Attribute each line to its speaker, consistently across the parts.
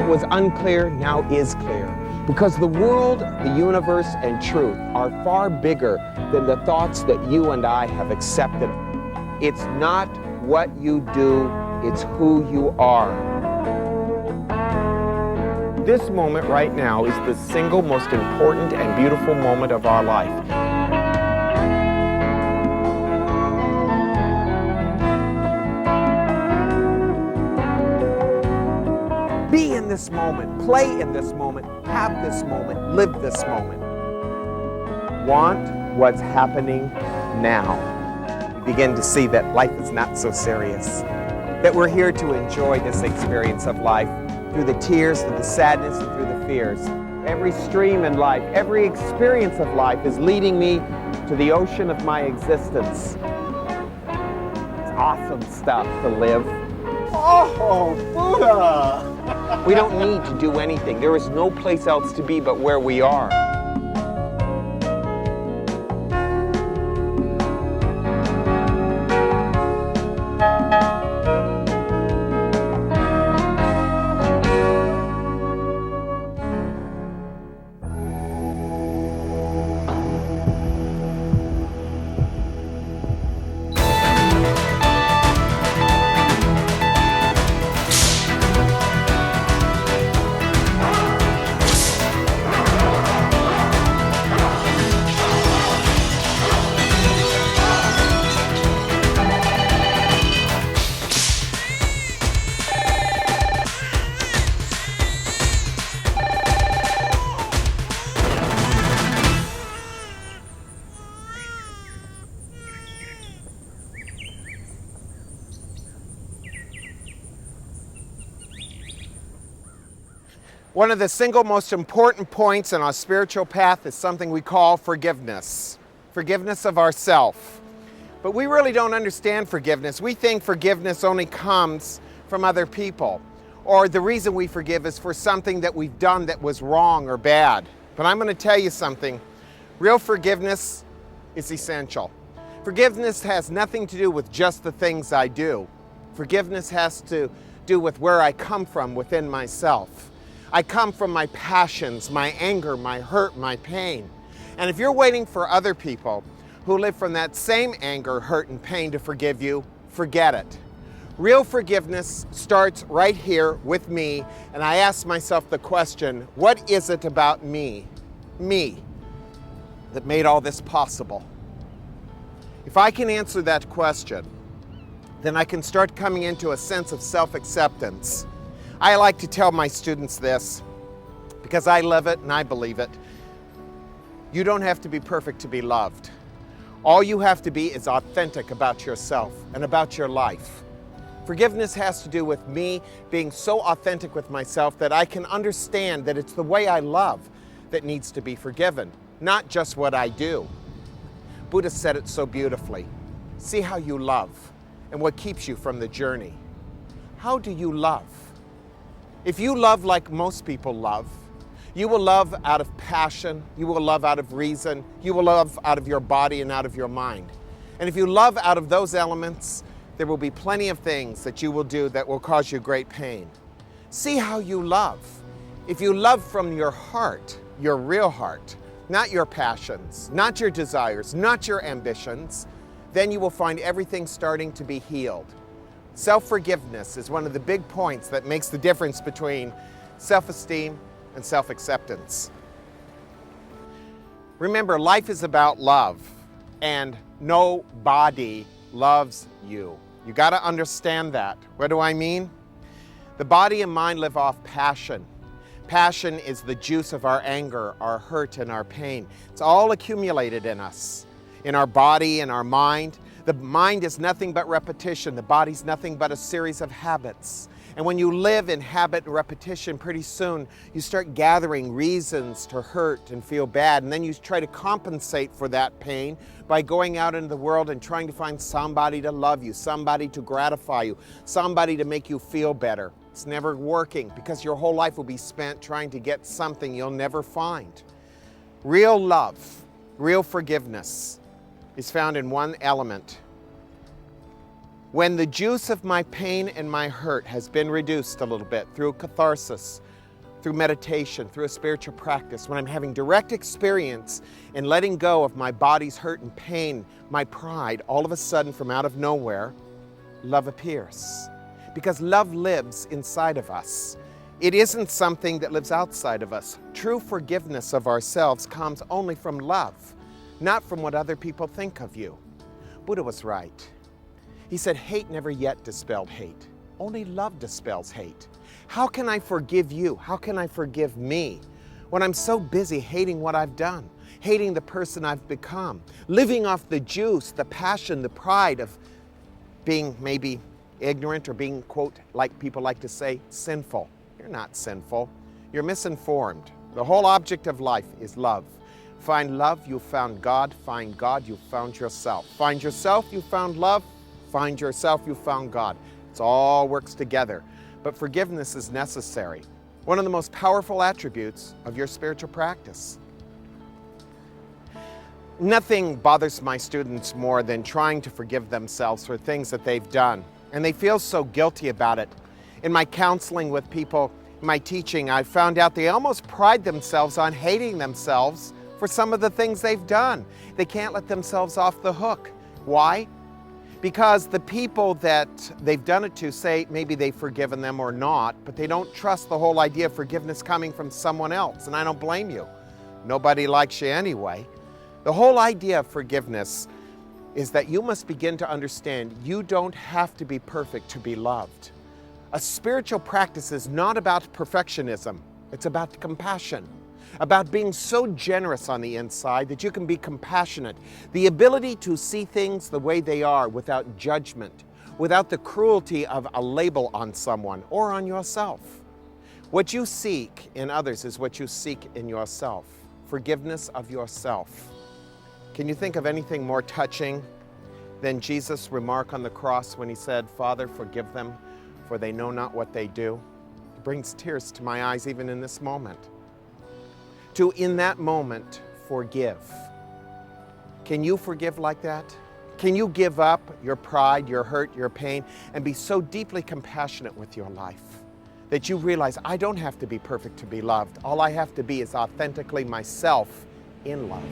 Speaker 1: What was unclear now is clear. Because the world, the universe, and truth are far bigger than the thoughts that you and I have accepted. It's not what you do, it's who you are. This moment right now is the single most important and beautiful moment of our life. Be in this moment, play in this moment, have this moment, live this moment. Want what's happening now. You begin to see that life is not so serious, that we're here to enjoy this experience of life through the tears, through the sadness, and through the fears. Every stream in life, every experience of life is leading me to the ocean of my existence. It's awesome stuff to live.
Speaker 2: Oh, Buddha!
Speaker 1: We don't need to do anything. There is no place else to be but where we are. One of the single most important points in our spiritual path is something we call forgiveness. Forgiveness of ourselves. But we really don't understand forgiveness. We think forgiveness only comes from other people. Or the reason we forgive is for something that we've done that was wrong or bad. But I'm going to tell you something. Real forgiveness is essential. Forgiveness has nothing to do with just the things I do. Forgiveness has to do with where I come from within myself. I come from my passions, my anger, my hurt, my pain. And if you're waiting for other people who live from that same anger, hurt, and pain to forgive you, forget it. Real forgiveness starts right here with me, and I ask myself the question, what is it about me, that made all this possible? If I can answer that question, then I can start coming into a sense of self-acceptance. I like to tell my students this because I live it and I believe it. You don't have to be perfect to be loved. All you have to be is authentic about yourself and about your life. Forgiveness has to do with me being so authentic with myself that I can understand that it's the way I love that needs to be forgiven, not just what I do. Buddha said it so beautifully. See how you love and what keeps you from the journey. How do you love? If you love like most people love, you will love out of passion, you will love out of reason, you will love out of your body and out of your mind. And if you love out of those elements, there will be plenty of things that you will do that will cause you great pain. See how you love. If you love from your heart, your real heart, not your passions, not your desires, not your ambitions, then you will find everything starting to be healed. Self-forgiveness is one of the big points that makes the difference between self-esteem and self-acceptance. Remember, life is about love, and nobody loves you. You got to understand that. What do I mean? The body and mind live off passion. Passion is the juice of our anger, our hurt, and our pain. It's all accumulated in us, in our body and our mind. The mind is nothing but repetition. The body's nothing but a series of habits. And when you live in habit and repetition, pretty soon you start gathering reasons to hurt and feel bad. And then you try to compensate for that pain by going out into the world and trying to find somebody to love you, somebody to gratify you, somebody to make you feel better. It's never working because your whole life will be spent trying to get something you'll never find. Real love, real forgiveness is found in one element. When the juice of my pain and my hurt has been reduced a little bit through catharsis, through meditation, through a spiritual practice, when I'm having direct experience in letting go of my body's hurt and pain, my pride, all of a sudden from out of nowhere, love appears. Because love lives inside of us. It isn't something that lives outside of us. True forgiveness of ourselves comes only from love, not from what other people think of you. Buddha was right. He said, hate never yet dispelled hate. Only love dispels hate. How can I forgive you? How can I forgive me when I'm so busy hating what I've done, hating the person I've become, living off the juice, the passion, the pride of being maybe ignorant or being, quote, like people like to say, sinful? You're not sinful. You're misinformed. The whole object of life is love. Find love, you've found God. Find God, you've found yourself. Find yourself, you've found love. Find yourself, you've found God. It all works together. But forgiveness is necessary. One of the most powerful attributes of your spiritual practice. Nothing bothers my students more than trying to forgive themselves for things that they've done. And they feel so guilty about it. In my counseling with people, in my teaching, I found out they almost pride themselves on hating themselves for some of the things they've done. They can't let themselves off the hook. Why? Because the people that they've done it to say maybe they've forgiven them or not, but they don't trust the whole idea of forgiveness coming from someone else. And I don't blame you. Nobody likes you anyway. The whole idea of forgiveness is that you must begin to understand you don't have to be perfect to be loved. A spiritual practice is not about perfectionism. It's about compassion, about being so generous on the inside that you can be compassionate. The ability to see things the way they are without judgment, without the cruelty of a label on someone or on yourself. What you seek in others is what you seek in yourself. Forgiveness of yourself. Can you think of anything more touching than Jesus' remark on the cross when he said, Father, forgive them, for they know not what they do? It brings tears to my eyes even in this moment. To, in that moment, forgive. Can you forgive like that? Can you give up your pride, your hurt, your pain, and be so deeply compassionate with your life that you realize, I don't have to be perfect to be loved. All I have to be is authentically myself in love.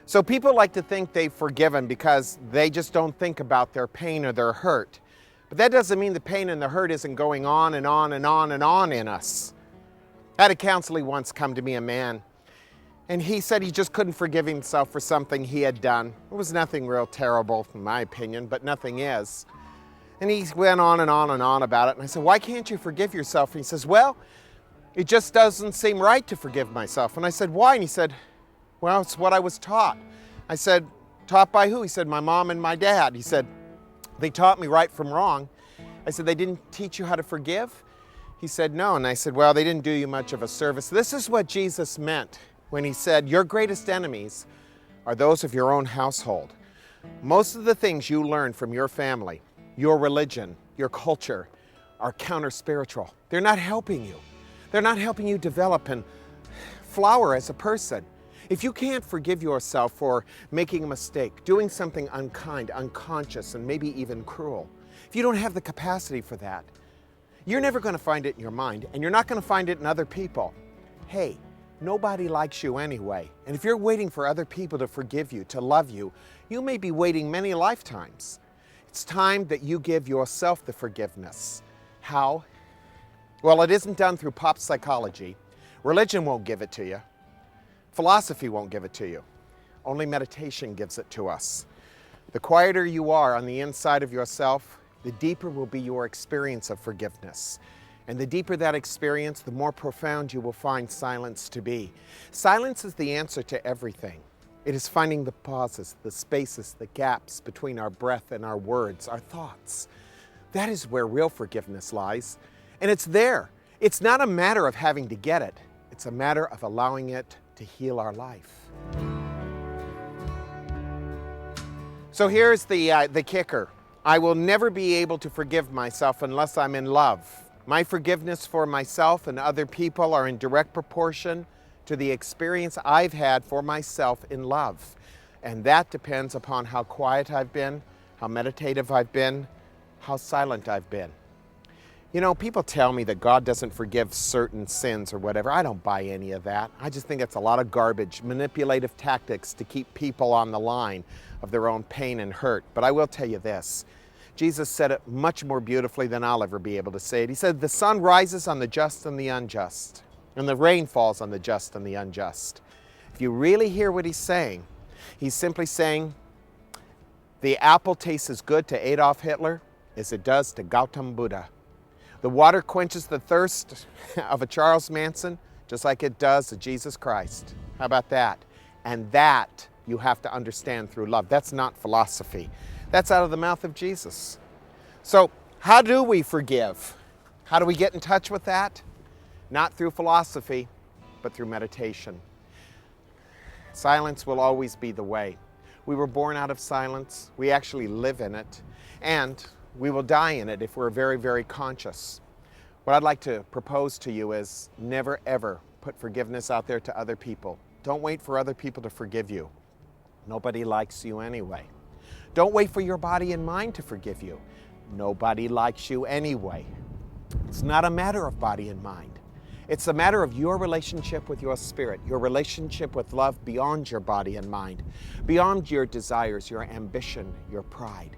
Speaker 1: So people like to think they've forgiven because they just don't think about their pain or their hurt. But that doesn't mean the pain and the hurt isn't going on and on and on and on in us. I had a counselor once come to me, a man, and he said he just couldn't forgive himself for something he had done. It was nothing real terrible, in my opinion, but nothing is. And he went on and on and on about it. And I said, why can't you forgive yourself? And he says, well, it just doesn't seem right to forgive myself. And I said, why? And he said, well, it's what I was taught. I said, taught by who? He said, my mom and my dad. He said, they taught me right from wrong. I said, they didn't teach you how to forgive? He said, no. And I said, well, they didn't do you much of a service. This is what Jesus meant when he said, your greatest enemies are those of your own household. Most of the things you learn from your family, your religion, your culture, are counter-spiritual. They're not helping you. They're not helping you develop and flower as a person. If you can't forgive yourself for making a mistake, doing something unkind, unconscious, and maybe even cruel, if you don't have the capacity for that, you're never going to find it in your mind, and you're not going to find it in other people. Hey, nobody likes you anyway. And if you're waiting for other people to forgive you, to love you, you may be waiting many lifetimes. It's time that you give yourself the forgiveness. How? Well, it isn't done through pop psychology. Religion won't give it to you. Philosophy won't give it to you. Only meditation gives it to us. The quieter you are on the inside of yourself, the deeper will be your experience of forgiveness. And the deeper that experience, the more profound you will find silence to be. Silence is the answer to everything. It is finding the pauses, the spaces, the gaps between our breath and our words, our thoughts. That is where real forgiveness lies. And it's there. It's not a matter of having to get it. It's a matter of allowing it to heal our life. So here's the kicker. I will never be able to forgive myself unless I'm in love. My forgiveness for myself and other people are in direct proportion to the experience I've had for myself in love. And that depends upon how quiet I've been, how meditative I've been, how silent I've been. You know, people tell me that God doesn't forgive certain sins or whatever. I don't buy any of that. I just think it's a lot of garbage, manipulative tactics to keep people on the line of their own pain and hurt. But I will tell you this. Jesus said it much more beautifully than I'll ever be able to say it. He said, the sun rises on the just and the unjust, and the rain falls on the just and the unjust. If you really hear what he's simply saying, the apple tastes as good to Adolf Hitler as it does to Gautam Buddha. The water quenches the thirst of a Charles Manson just like it does to Jesus Christ. How about that? And that you have to understand through love. That's not philosophy. That's out of the mouth of Jesus. So how do we forgive? How do we get in touch with that? Not through philosophy, but through meditation. Silence will always be the way. We were born out of silence. We actually live in it. And we will die in it if we're very, very conscious. What I'd like to propose to you is never, ever put forgiveness out there to other people. Don't wait for other people to forgive you. Nobody likes you anyway. Don't wait for your body and mind to forgive you. Nobody likes you anyway. It's not a matter of body and mind. It's a matter of your relationship with your spirit, your relationship with love beyond your body and mind, beyond your desires, your ambition, your pride.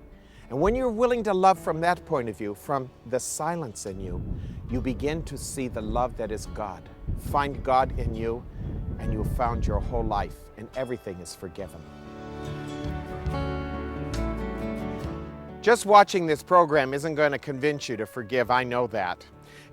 Speaker 1: And when you're willing to love from that point of view, from the silence in you, you begin to see the love that is God. Find God in you, and you've found your whole life, and everything is forgiven. Just watching this program isn't going to convince you to forgive, I know that.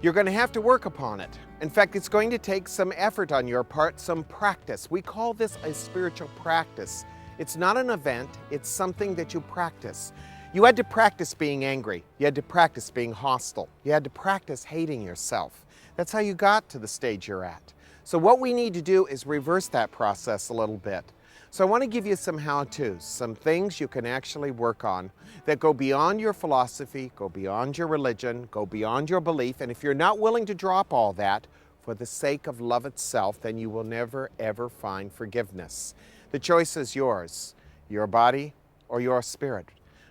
Speaker 1: You're going to have to work upon it. In fact, it's going to take some effort on your part, some practice. We call this a spiritual practice. It's not an event, it's something that you practice. You had to practice being angry. You had to practice being hostile. You had to practice hating yourself. That's how you got to the stage you're at. So what we need to do is reverse that process a little bit. So I want to give you some how-tos, some things you can actually work on that go beyond your philosophy, go beyond your religion, go beyond your belief. And if you're not willing to drop all that for the sake of love itself, then you will never, ever find forgiveness. The choice is yours, your body or your spirit.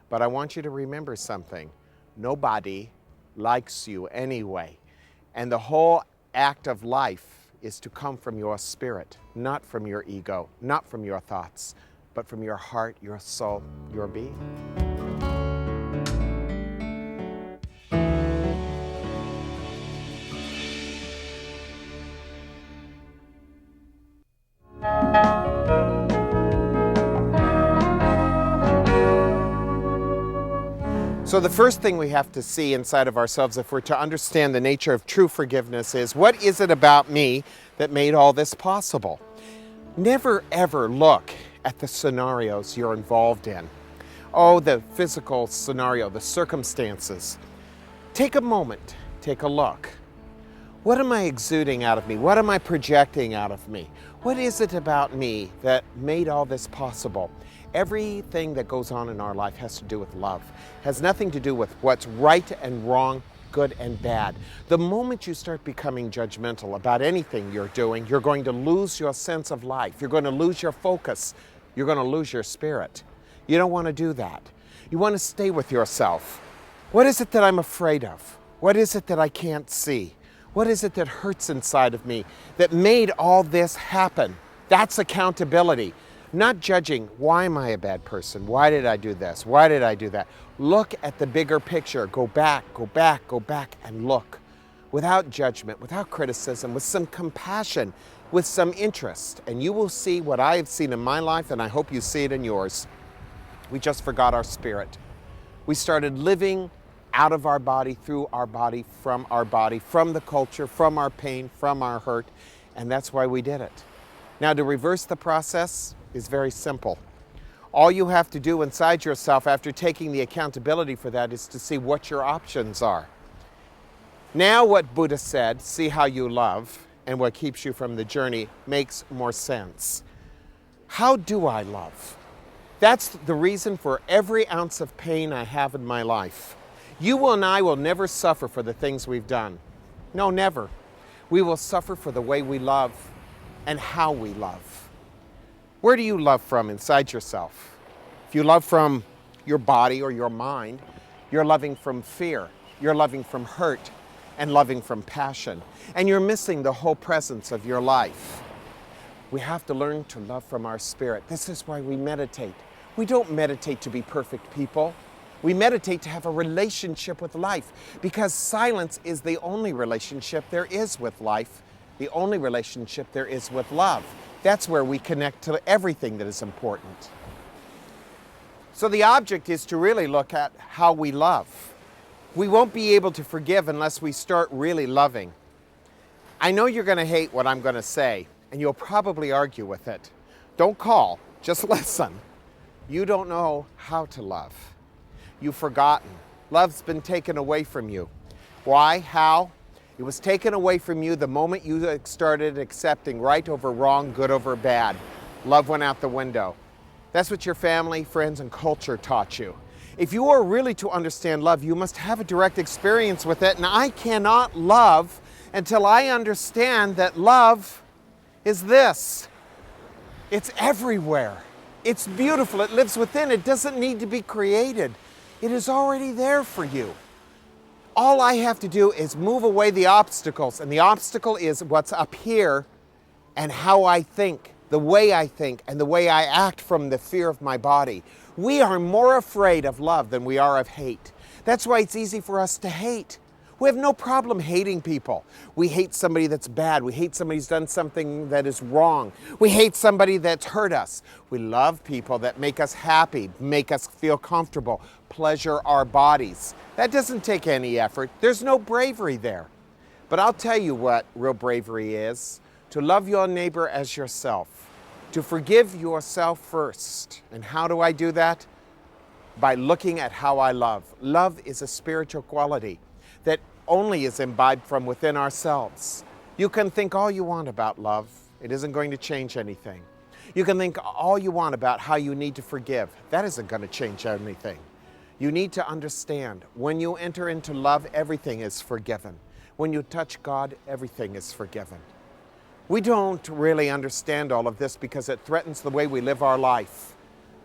Speaker 1: But I want you to remember something. Nobody likes you anyway. And the whole act of life is to come from your spirit, not from your ego, not from your thoughts, but from your heart, your soul, your being. So the first thing we have to see inside of ourselves if we're to understand the nature of true forgiveness is, what is it about me that made all this possible? Never ever look at the scenarios you're involved in. Oh, the physical scenario, the circumstances. Take a moment, take a look. What am I exuding out of me? What am I projecting out of me? What is it about me that made all this possible? Everything that goes on in our life has to do with love. Has nothing to do with what's right and wrong, good and bad. The moment you start becoming judgmental about anything you're doing, you're going to lose your sense of life. You're going to lose your focus. You're going to lose your spirit. You don't want to do that. You want to stay with yourself. What is it that I'm afraid of? What is it that I can't see? What is it that hurts inside of me that made all this happen? That's accountability. Not judging, why am I a bad person? Why did I do this? Why did I do that? Look at the bigger picture. Go back, go back, go back and look. Without judgment, without criticism, with some compassion, with some interest. And you will see what I have seen in my life, and I hope you see it in yours. We just forgot our spirit. We started living out of our body, through our body, from the culture, from our pain, from our hurt, and that's why we did it. Now, to reverse the process is very simple. All you have to do inside yourself after taking the accountability for that is to see what your options are. Now what Buddha said, see how you love, and what keeps you from the journey makes more sense. How do I love? That's the reason for every ounce of pain I have in my life. You and I will never suffer for the things we've done. No, never. We will suffer for the way we love and how we love. Where do you love from inside yourself? If you love from your body or your mind, you're loving from fear, you're loving from hurt, and loving from passion. And you're missing the whole presence of your life. We have to learn to love from our spirit. This is why we meditate. We don't meditate to be perfect people. We meditate to have a relationship with life, because silence is the only relationship there is with life, the only relationship there is with love. That's where we connect to everything that is important. So the object is to really look at how we love. We won't be able to forgive unless we start really loving. I know you're going to hate what I'm going to say, and you'll probably argue with it. Don't call, just listen. You don't know how to love. You've forgotten. Love's been taken away from you. Why? How? It was taken away from you the moment you started accepting right over wrong, good over bad. Love went out the window. That's what your family, friends, and culture taught you. If you are really to understand love, you must have a direct experience with it, and I cannot love until I understand that love is this. It's everywhere. It's beautiful. It lives within. It doesn't need to be created. It is already there for you. All I have to do is move away the obstacles, and the obstacle is what's up here and how I think, the way I think, and the way I act from the fear of my body. We are more afraid of love than we are of hate. That's why it's easy for us to hate. We have no problem hating people. We hate somebody that's bad. We hate somebody who's done something that is wrong. We hate somebody that's hurt us. We love people that make us happy, make us feel comfortable, pleasure our bodies. That doesn't take any effort. There's no bravery there. But I'll tell you what real bravery is: to love your neighbor as yourself, to forgive yourself first. And how do I do that? By looking at how I love. Love is a spiritual quality that only is imbibed from within ourselves. You can think all you want about love. It isn't going to change anything. You can think all you want about how you need to forgive. That isn't going to change anything. You need to understand, when you enter into love, everything is forgiven. When you touch God, everything is forgiven. We don't really understand all of this because it threatens the way we live our life.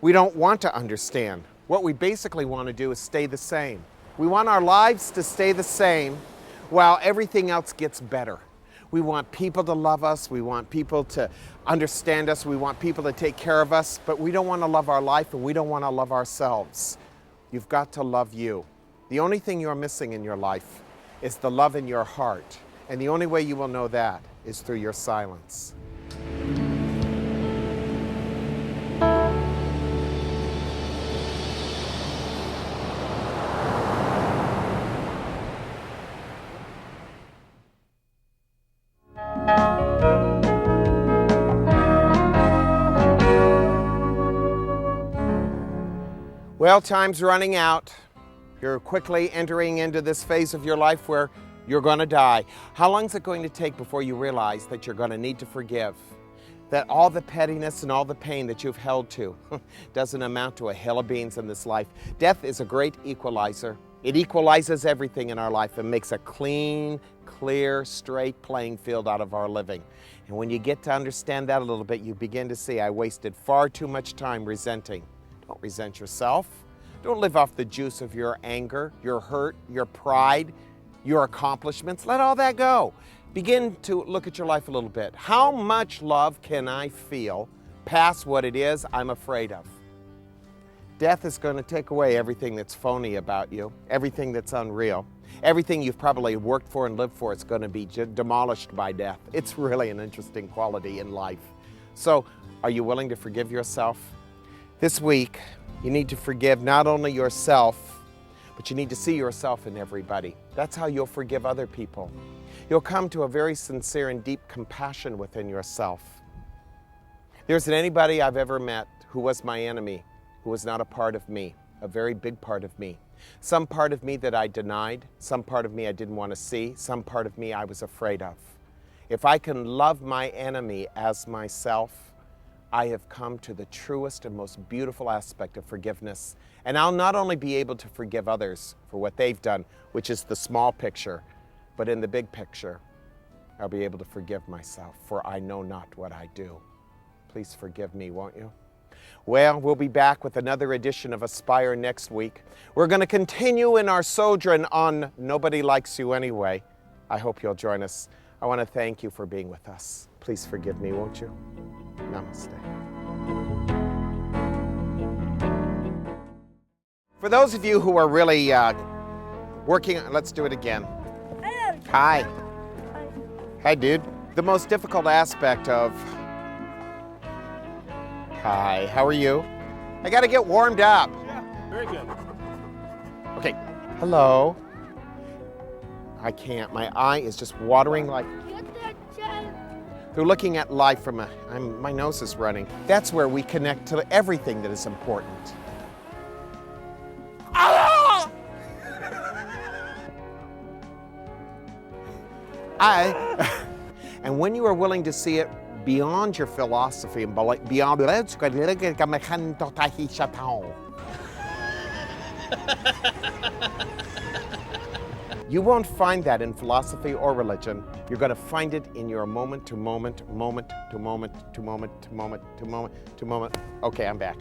Speaker 1: We don't want to understand. What we basically want to do is stay the same. We want our lives to stay the same while everything else gets better. We want people to love us. We want people to understand us. We want people to take care of us. But we don't want to love our life, and we don't want to love ourselves. You've got to love you. The only thing you're missing in your life is the love in your heart. And the only way you will know that is through your silence. Well, time's running out. You're quickly entering into this phase of your life where you're going to die. How long is it going to take before you realize that you're going to need to forgive? That all the pettiness and all the pain that you've held to doesn't amount to a hill of beans in this life. Death is a great equalizer. It equalizes everything in our life and makes a clean, clear, straight playing field out of our living. And when you get to understand that a little bit, you begin to see, I wasted far too much time resenting. Don't resent yourself. Don't live off the juice of your anger, your hurt, your pride, your accomplishments. Let all that go. Begin to look at your life a little bit. How much love can I feel past what it is I'm afraid of? Death is going to take away everything that's phony about you, everything that's unreal. Everything you've probably worked for and lived for is going to be demolished by death. It's really an interesting quality in life. So, are you willing to forgive yourself? This week, you need to forgive not only yourself, but you need to see yourself in everybody. That's how you'll forgive other people. You'll come to a very sincere and deep compassion within yourself. There isn't anybody I've ever met who was my enemy, who was not a part of me, a very big part of me. Some part of me that I denied, some part of me I didn't want to see, some part of me I was afraid of. If I can love my enemy as myself, I have come to the truest and most beautiful aspect of forgiveness. And I'll not only be able to forgive others for what they've done, which is the small picture, but in the big picture, I'll be able to forgive myself, for I know not what I do. Please forgive me, won't you? Well, we'll be back with another edition of Aspire next week. We're going to continue in our sojourn on Nobody Likes You Anyway. I hope you'll join us. I want to thank you for being with us. Please forgive me, won't you? Namaste. For those of you who are really working, let's do it again. Hi. Hi, dude. The most difficult aspect of... Hi, how are you? I gotta get warmed up.
Speaker 2: Yeah, very good.
Speaker 1: Okay, hello. I can't, my eye is just watering like... They're looking at life from my nose is running. That's where we connect to everything that is important. Ah! And when you are willing to see it beyond your philosophy and beyond you won't find that in philosophy or religion. You're going to find it in your moment to moment, moment to moment to moment to moment to moment to moment. Okay, I'm back.